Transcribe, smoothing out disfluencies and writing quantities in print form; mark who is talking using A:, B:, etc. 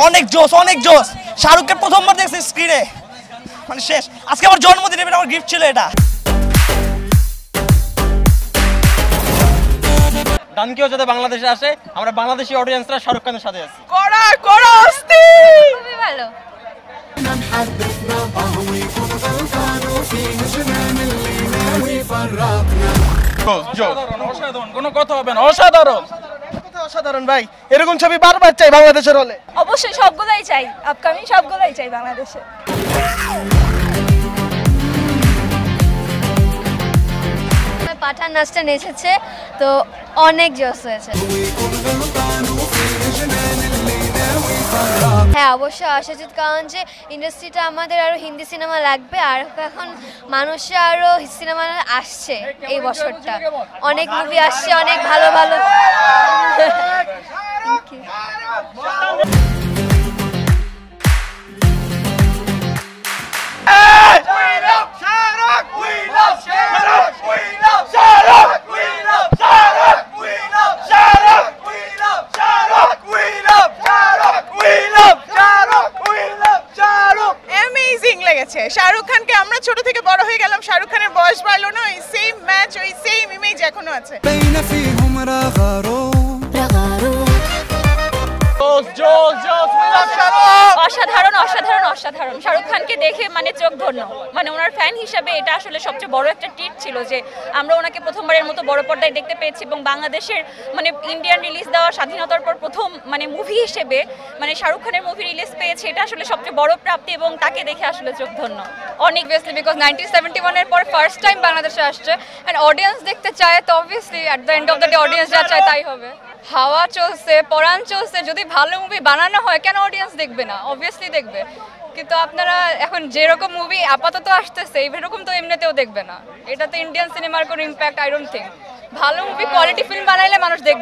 A: অনেক জোস, অনেক জোস। শাহরুখকে প্রথমবার দেখছি স্ক্রিনে, মানে শেষ। আজকে আমার জন্মদিনে আমার গিফট ছিল এটা।
B: ডানকিও যাতে বাংলাদেশে আসে, আমরা বাংলাদেশি অডিয়েন্সরা শাহরুখ খানের সাথে আছি।
A: কড়া কড়া অস্থি,
C: খুবই ভালো।
B: অসাধারণ, কোনো কথা হবে না, অসাধারণ।
A: অসাধারণ ভাই, এরকম ছবি বারবার চাই বাংলাদেশের হলে।
C: অবশ্যই সবগুলোই চাই, আপকামিং সবগুলোই চাই বাংলাদেশে। পাঠান নাচটা নেচেছে তো অনেক জোশ হয়েছে। হ্যাঁ অবশ্যই আশাজিৎ, কারণ যে ইন্ডাস্ট্রিটা আমাদের আরো হিন্দি সিনেমা লাগবে, আর এখন মানুষে আরো সিনেমা আসছে। এই বছরটা অনেক মুভি আসছে, অনেক ভালো ভালো।
D: শাহরুখ খানকে আমরা ছোট থেকে বড় হয়ে গেলাম, শাহরুখ খানের বয়স বাড়লো না, ওই সেম ম্যাচ, ওই সেম ইমেজ এখনো আছে।
C: অসাধারণ অসাধারণ অসাধারণ। শাহরুখ খানকে দেখে মানে চোখ ধন্য, মানে ওনার ফ্যান হিসাবে এটা আসলে সবচেয়ে বড় একটা ট্রিট ছিল যে আমরা ওনাকে প্রথমবারের মতো বড় পর্দায় দেখতে পেয়েছি, এবং বাংলাদেশের মানে ইন্ডিয়ান রিলিজ দেওয়া স্বাধীনতার পর প্রথম মানে মুভি হিসেবে মানে শাহরুখ খানের মুভি রিলিজ পেয়েছে, এটা আসলে সবচেয়ে বড় প্রাপ্তি, এবং তাকে দেখে আসলে চোখ ধন্য অনেক বেসলি, বিকজ 1971 এর পর ফার্স্ট টাইম বাংলাদেশে আসছে অ্যান্ড অডিয়েন্স দেখতে চায়, তো obviously at the end of the day audience যা চায় তাই হবে। হাওয়া চলছে, পরাণ চলছে, যদি ভালো মুভি বানানো হয় কেন অডিয়েন্স দেখবে না? অবভিয়াসলি দেখবে, কিন্তু আপনারা এখন যেরকম মুভি আপাতত আসতেছে এইরকম তো এমনিতেও দেখবে না। এটাতে ইন্ডিয়ান সিনেমার কোনো ইম্প্যাক্ট আই ডোন্ট থিঙ্ক। ভালো মুভি কোয়ালিটি ফিল্ম বানাইলে মানুষ দেখবে।